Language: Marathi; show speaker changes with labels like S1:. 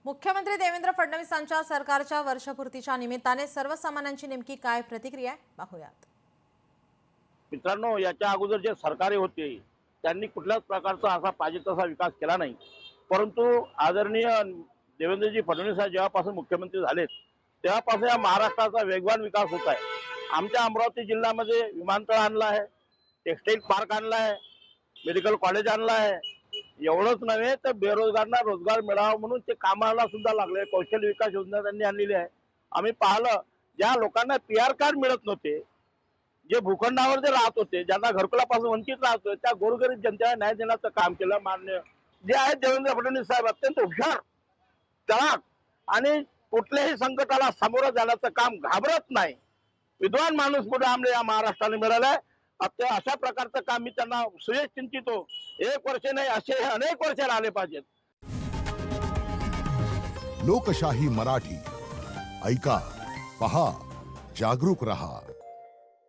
S1: मुख्यमंत्री देवेंद्र फडणवीसांच्या सरकारच्या वर्षपूर्तीच्या निमित्ताने सर्वसामान्यांची नेमकी काय प्रतिक्रिया आहे पाहूयात।
S2: मित्रांनो, याच्या अगोदर जे सरकारी होते त्यांनी कुठल्याच प्रकारचा असा पाहिजे तसा विकास केला नाही। परंतु आदरणीय देवेंद्रजी फडणवीस जेव्हापासून मुख्यमंत्री झालेत तेव्हापासून या महाराष्ट्राचा वेगवान विकास होत आहे। आमच्या अमरावती जिल्ह्यामध्ये विमानतळ आणला आहे, टेक्सटाईल पार्क आणला आहे, मेडिकल कॉलेज आणला आहे। एवढंच नव्हे तर बेरोजगारांना रोजगार मिळावा म्हणून ते कामाला सुद्धा लागले। कौशल्य विकास योजना त्यांनी आणलेली आहे। आम्ही पाहिलं, ज्या लोकांना पीआर कार्ड मिळत नव्हते, जे भूखंडावर जे राहत होते, ज्यांना घरकुलापासून वंचित राहत होते, त्या गोरगरीब जनतेला न्याय देण्याचं काम केलं। मान्य जे आहेत देवेंद्र फडणवीस साहेब अत्यंत हुशार, चलाक आणि कुठल्याही संकटाला सामोरं जाण्याचं काम घाबरत नाही। विद्वान माणूस पुढे आमले या महाराष्ट्राला मिळालाय। अशा प्रकारचं काम मी त्यांना सुयश चिंतितो। 1 वर्ष नाही, असे अनेक वर्ष आले पाहिजेत।
S3: लोकशाही मराठी ऐका, पहा, जागरूक रहा।